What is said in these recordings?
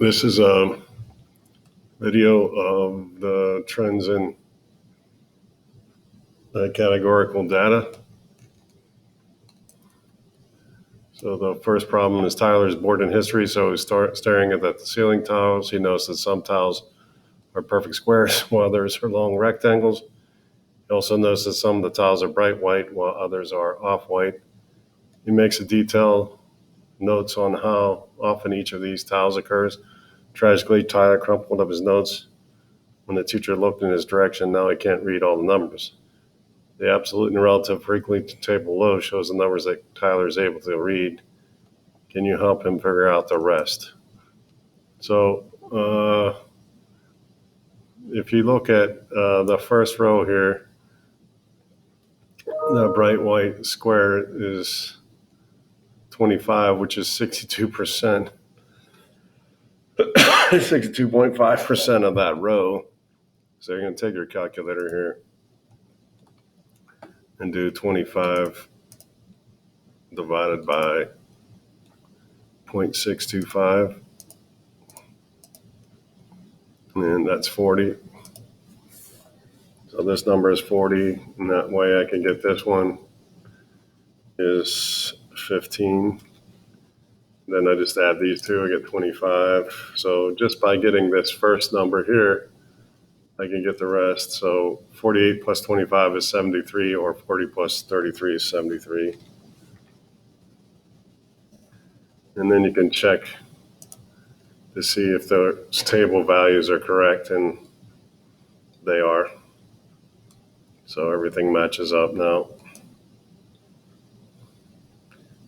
This is a video of the trends in categorical data. So the first problem is Tyler's bored in history, so he's staring at the ceiling tiles. He knows that some tiles are perfect squares while others are long rectangles. He also knows that some of the tiles are bright white while others are off-white. He makes a detailed notes on how often each of these tiles occurs. Tragically, Tyler crumpled up his notes when the teacher looked in his direction. Now he can't read all the numbers. The absolute and relative frequency table below shows the numbers that Tyler is able to read. Can you help him figure out the rest? So if you look at the first row here, the bright white square is 25, which is 62%. 62.5% of that row. So you're going to take your calculator here and do 25 divided by 0.625, and that's 40. So this number is 40, and that way I can get this one is 15. Then I just add these two, I get 25. So just by getting this first number here, I can get the rest. So 48 plus 25 is 73, or 40 plus 33 is 73. And then you can check to see if those table values are correct, and they are. So everything matches up now.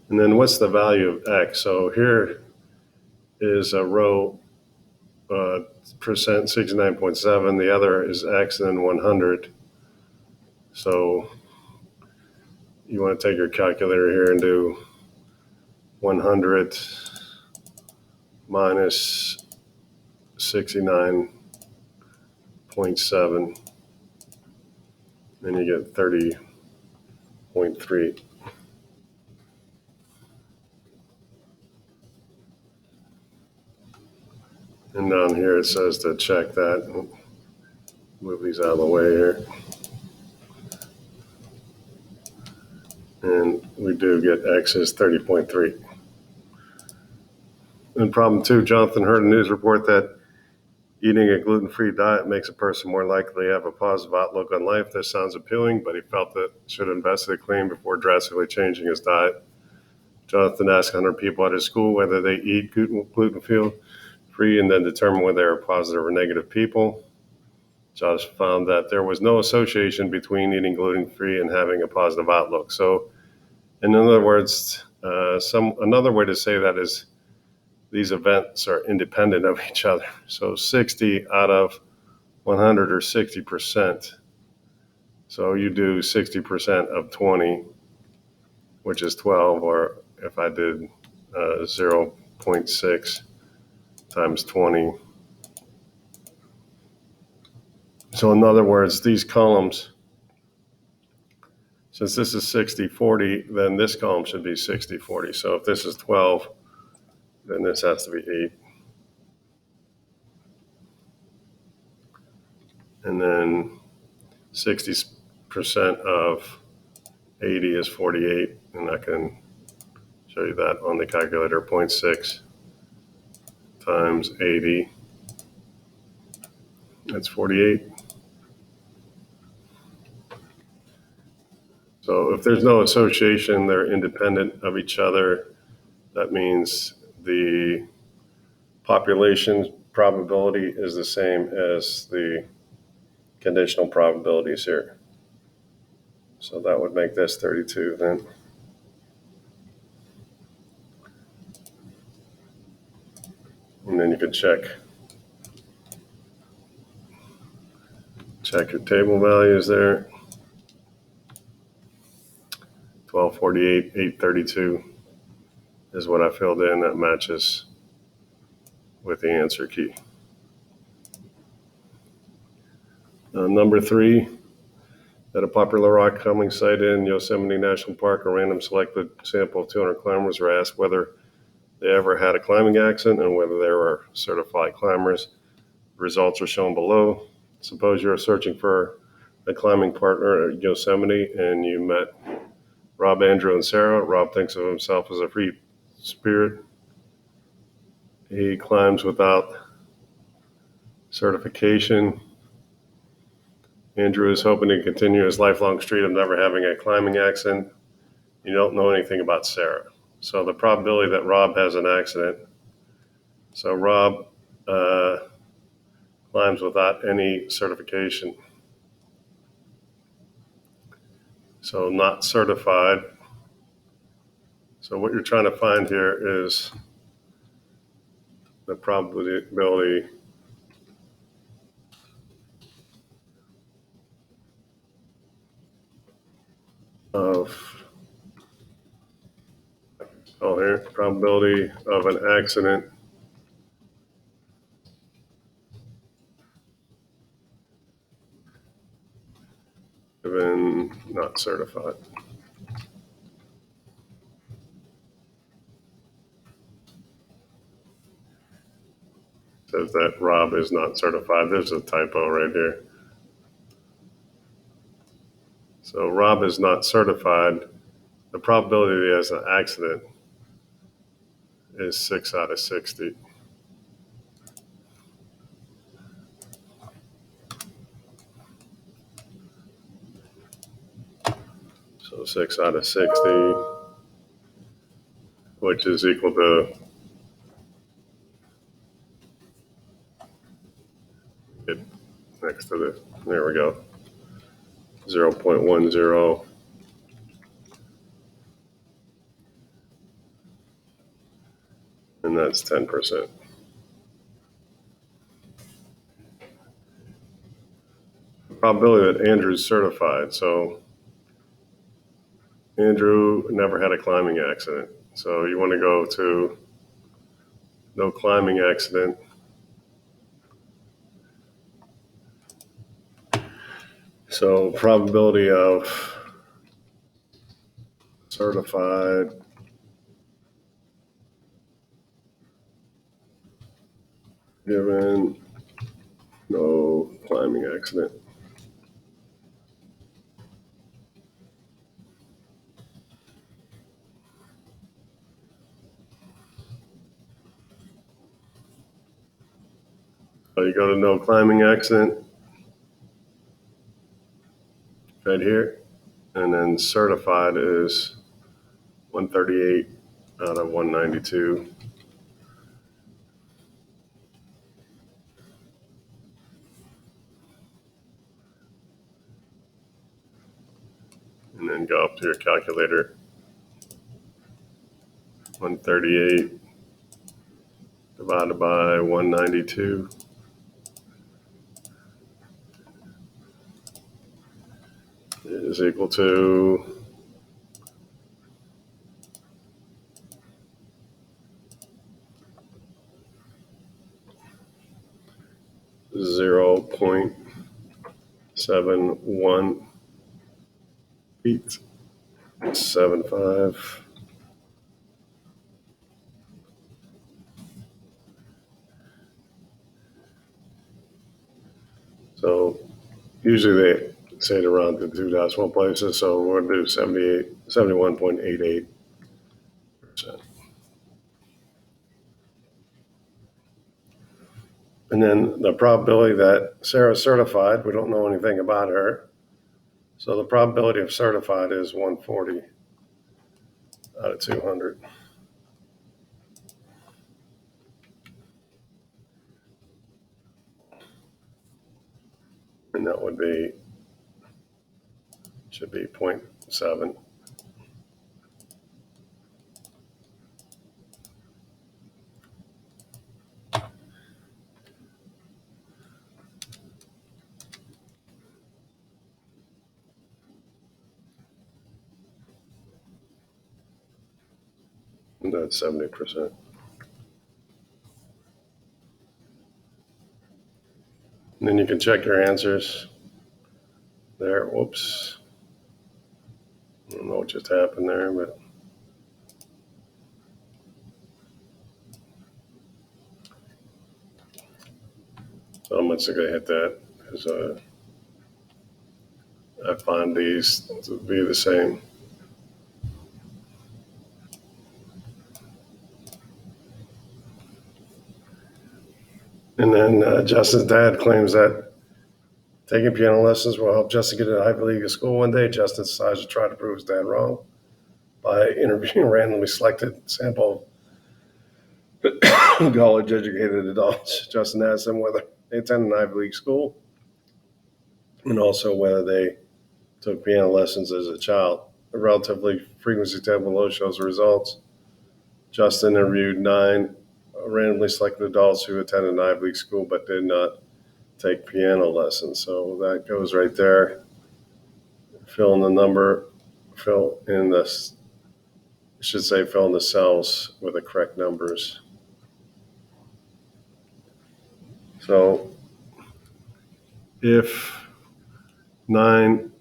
And then what's the value of X? So here is a row percent 69.7, the other is X and then 100. So you want to take your calculator here and do 100 minus 69.7, then you get 30.3. And down here it says to check that. Move these out of the way here. And we do get X is 30.3. And problem 2, Jonathan heard a news report that eating a gluten-free diet makes a person more likely to have a positive outlook on life. This sounds appealing, but he felt that he should investigate the claim before drastically changing his diet. Jonathan asked 100 people at his school whether they eat gluten-free and then determine whether they are positive or negative people. Josh found that there was no association between eating gluten-free and having a positive outlook. So, in other words, another way to say that is these events are independent of each other. So 60 out of 100 or 60%. So you do 60% of 20, which is 12, or if I did 0.6 times 20. So in other words, these columns, since this is 60-40, then this column should be 60-40. So if this is 12, then this has to be 8. And then 60% of 80 is 48, and I can show you that on the calculator. 0.6 times 80, that's 48. So if there's no association, they're independent of each other. That means the population probability is the same as the conditional probabilities here. So that would make this 32 then. And then you can check your table values there. 1248, 832 is what I filled in. That matches with the answer key. Number 3, at a popular rock climbing site in Yosemite National Park, a random selected sample of 200 climbers were asked whether they ever had a climbing accident and whether they were certified climbers. Results are shown below. Suppose you're searching for a climbing partner at Yosemite and you met Rob, Andrew, and Sarah. Rob thinks of himself as a free spirit. He climbs without certification. Andrew is hoping to continue his lifelong streak of never having a climbing accident. You don't know anything about Sarah. So the probability that Rob has an accident. So Rob climbs without any certification. So not certified. So what you're trying to find here is the probability of, probability of an accident given not certified. Says that Rob is not certified. There's a typo right here. So Rob is not certified. The probability that he has an accident is 6 out of 60. So 6 out of 60, which is equal to, get next to this, there we go, 0.10, and that's 10%. Probability that Andrew's certified. So Andrew never had a climbing accident. So you want to go to no climbing accident. So probability of certified given no climbing accident. So you go to no climbing accident right here, and then certified is 138 out of 192. And then go up to your calculator. 138 divided by 192 is equal to 0.71 feet, 75. So usually they say to round to two decimal places, so we're going to do 71.88%. And then the probability that Sarah's certified, we don't know anything about her. So the probability of certified is 140 out of 200. And that would be, should be 0.7. And that's 70%. And then you can check your answers there. Whoops. I don't know what just happened there, but So I'm just going to hit that because I find these to be the same. And then Justin's dad claims that taking piano lessons will help Justin get into Ivy League school one day. Justin decides to try to prove his dad wrong by interviewing randomly selected sample of college-educated adults. Justin asked them whether they attended an Ivy League school and also whether they took piano lessons as a child. The relatively frequency table below shows the results. Justin interviewed 9 randomly selected adults who attended an Ivy League school but did not take piano lessons. So that goes right there. Fill in the number, fill in the, fill in the cells with the correct numbers. So if 9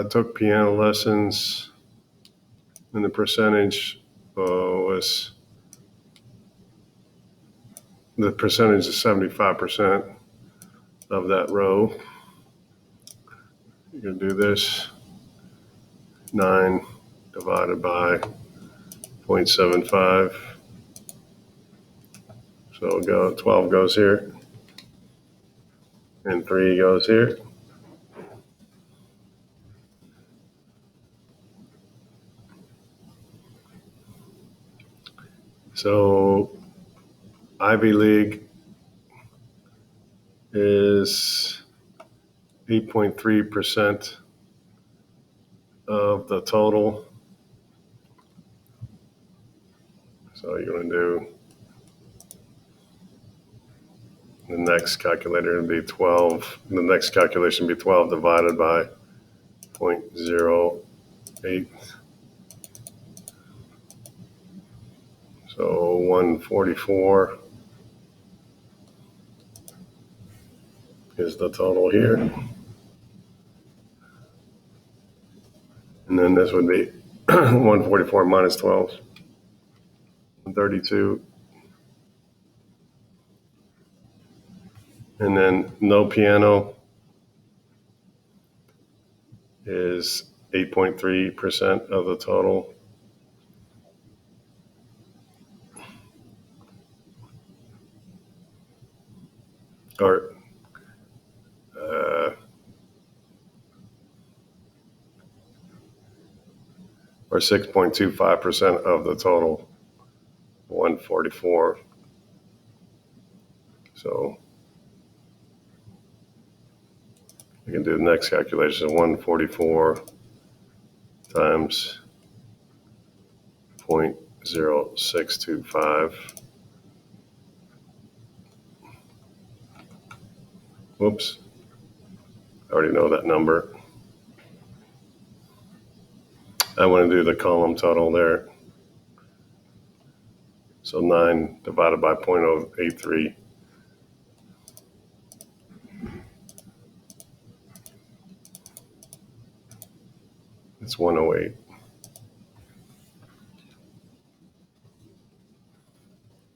took piano lessons, and the percentage is 75% of that row. You can do this. 9 divided by 0.75. So 12 goes here, and 3 goes here. So Ivy League is 8.3% of the total. So you're going to do the next calculator would be 12. The next calculation would be 12 divided by 0.08. So 144 is the total here. And then this would be 144 minus 12, 132. And then no piano is 8.3% of the total. Or 6.25% of the total, 144. So you can do the next calculation, 144 times 0.0625. Whoops, I already know that number. I want to do the column total there. So 9 divided by 0.083. It's 108.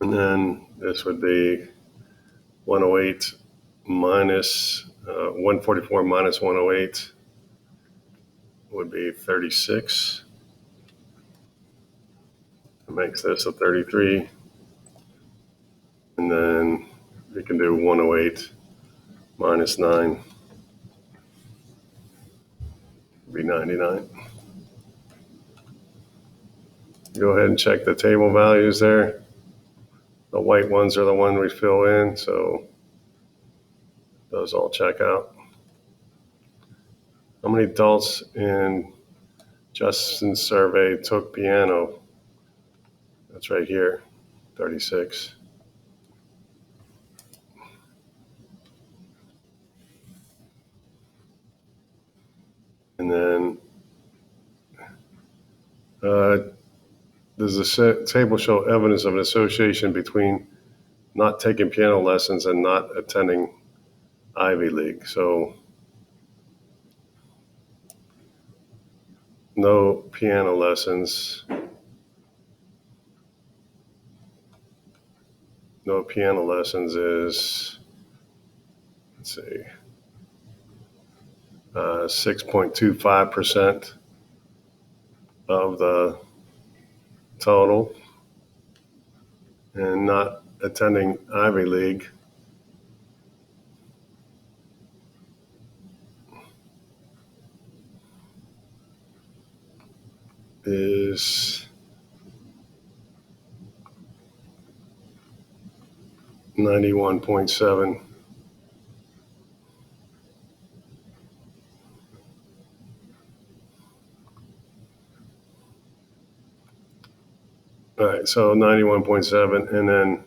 And then this would be 108 minus 144 minus 108 would be 36. It makes this a 33. And then we can do 108 minus 9 would be 99. Go ahead and check the table values there. The white ones are the one we fill in, so those all check out. How many adults in Justin's survey took piano? That's right here, 36. And then does the table show evidence of an association between not taking piano lessons and not attending Ivy League? So no piano lessons. No piano lessons is let's see, 6.25% of the total, and not attending Ivy League is 91.7. All right, so 91.7, and then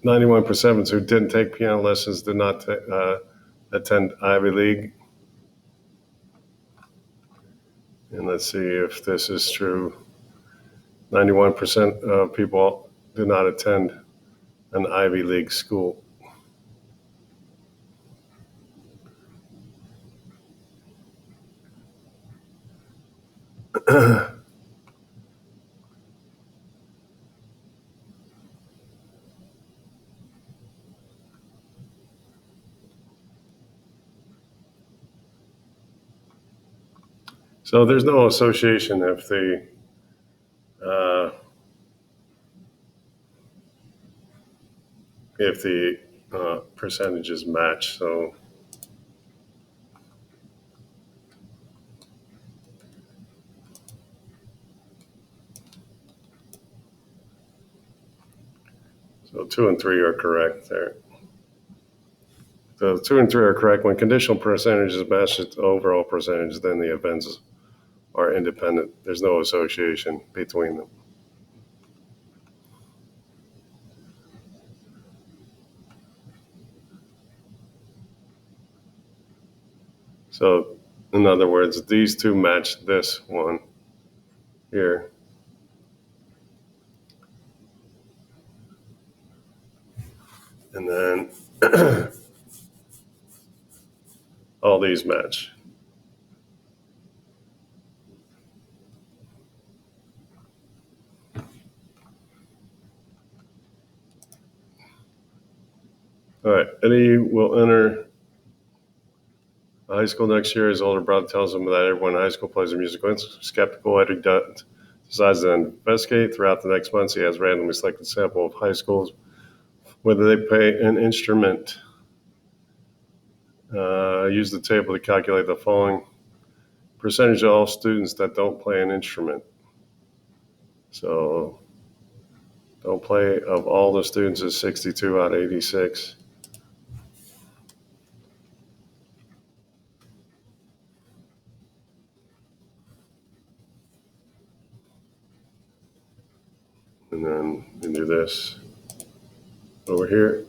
91% who didn't take piano lessons did not attend Ivy League. And let's see if this is true. 91% of people did not attend an Ivy League school. So there's no association if the percentages match. So 2 and 3 are correct there. So 2 and 3 are correct. When conditional percentages match its overall percentage, then the events are independent. There's no association between them. So in other words, these two match this one here. And then all these match. All right, Eddie will enter high school next year. His older brother tells him that everyone in high school plays a musical instrument. Skeptical, Eddie decides to investigate. Throughout the next months, he has randomly selected a sample of high schools, whether they play an instrument. Use the table to calculate the following percentage of all students that don't play an instrument. So don't play of all the students is 62 out of 86. And then you do this over here.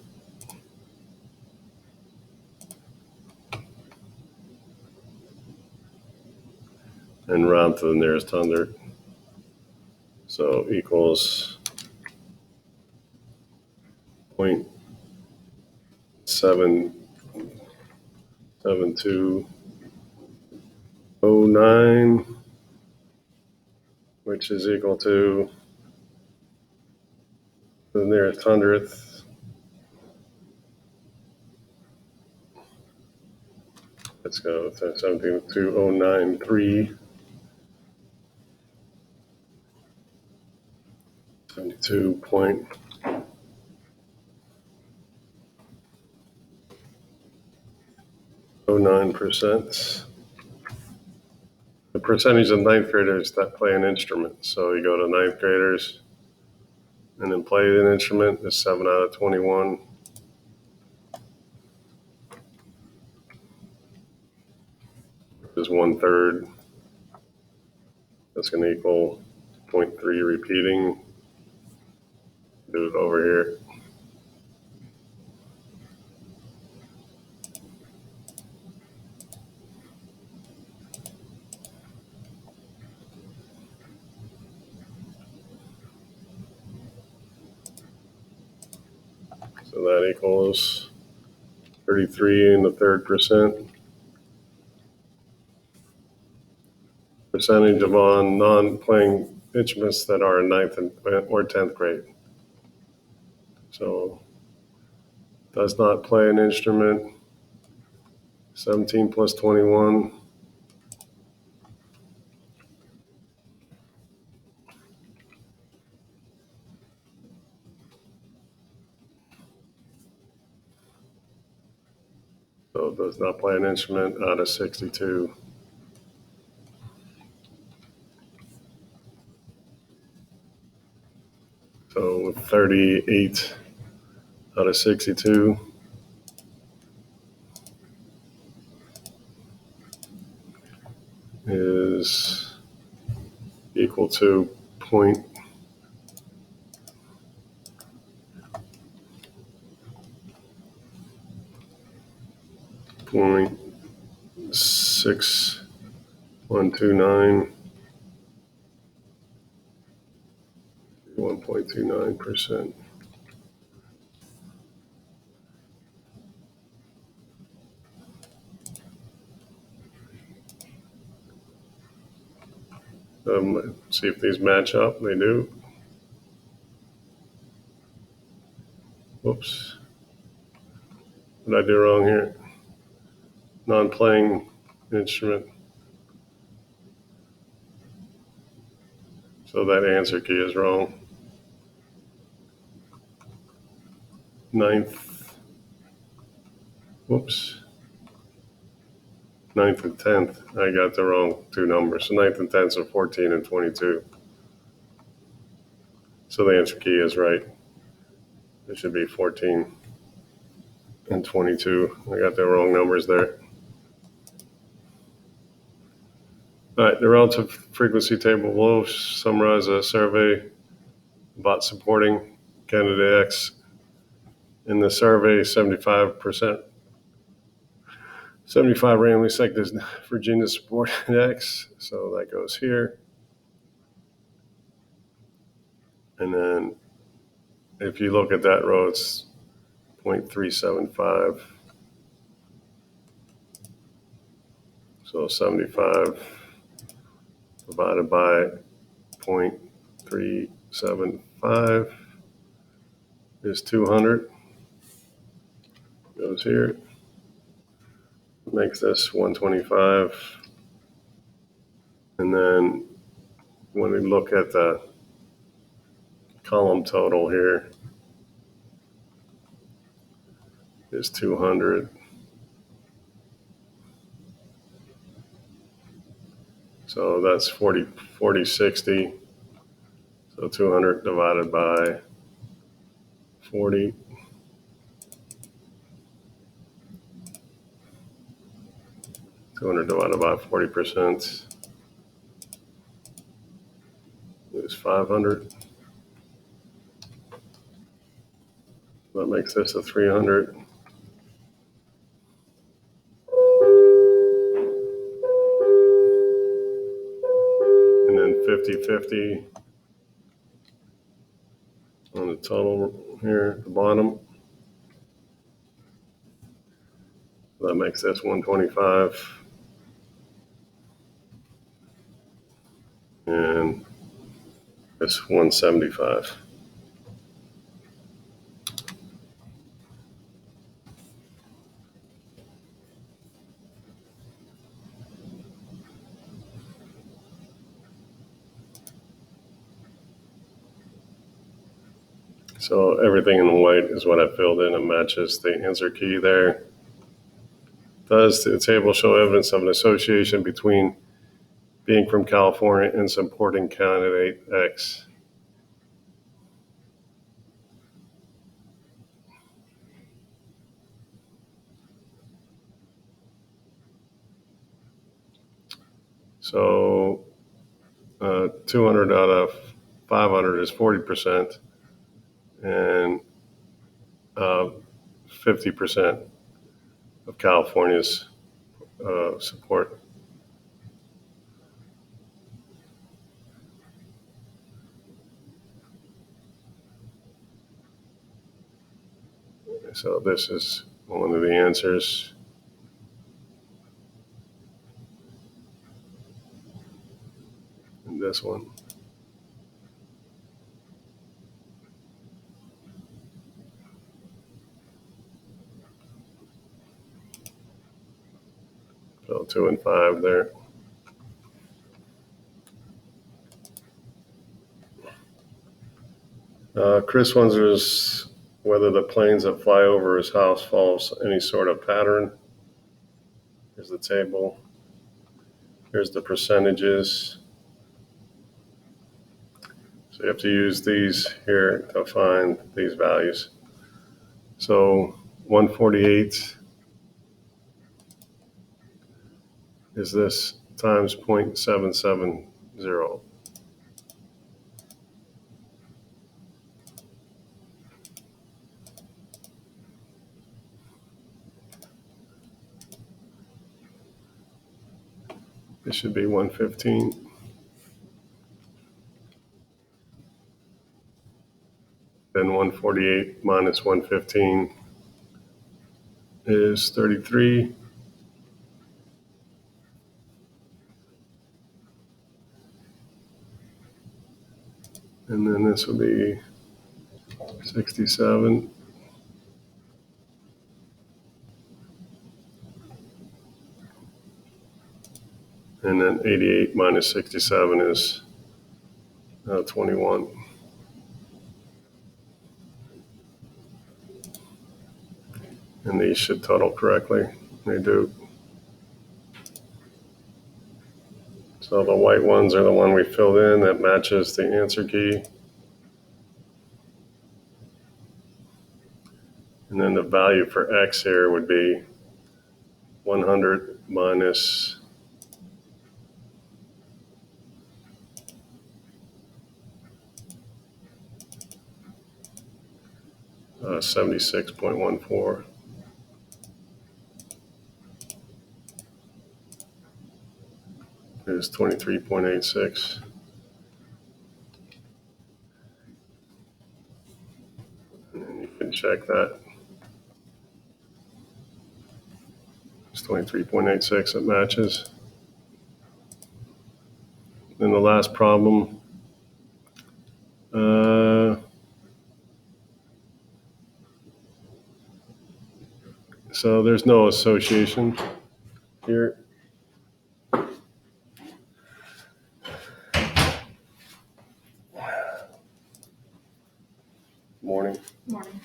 And round to the nearest hundred. So equals 0.77209, which is equal to the nearest hundredth. Let's go to 172093. 72.09%. The percentage of ninth graders that play an instrument. So you go to ninth graders and then play an instrument is 7 out of 21. Is 1/3. That's going to equal 0.3 repeating. Do it over here. So that equals 33 1/3%. Percentage of on non-playing instruments that are in ninth or 10th grade. So Does not play an instrument. 17 plus 21. So does not play an instrument out of 62. So 38 out of 62 is equal to point 0.6129, 1.29%. See if these match up. They do. Whoops. What did I do wrong here? Non-playing instrument. So that answer key is wrong. Ninth. Whoops. 9th and 10th. I got the wrong two numbers. So 9th and 10th are 14 and 22. So the answer key is right. It should be 14 and 22. I got the wrong numbers there. All right, the relative frequency table below summarizes a survey about supporting candidate X. In the survey, 75 randomly selected Virginia supported X, so that goes here. And then if you look at that row, it's 0.375. So 75 divided by 0.375 is 200. Goes here. Makes this 125. And then when we look at the column total here, is 200. So that's 40, 60. So 200 divided by 40. 200 divided by 40% is 500. That makes this a 300. And then 50-50 on the total here at the bottom. That makes this 125. And this 175. So everything in white is what I filled in and matches the answer key there. Does the table show evidence of an association between being from California and supporting candidate X? So 200 out of 500 is 40%, and 50% of California's support. So this is one of the answers. And this one. So 2 and 5 there. Chris wonders whether the planes that fly over his house follows any sort of pattern. Here's the table. Here's the percentages. So you have to use these here to find these values. So 148 is this times 0.770. It should be 115. Then 148 minus 115 is 33. And then this will be 67. And then 88 minus 67 is 21. And these should total correctly. They do. So the white ones are the one we filled in that matches the answer key. And then the value for X here would be 100 minus 76.14. Is 23.86. And you can check that. It's 23.86, it matches. Then the last problem. So there's no association here. Morning. Morning.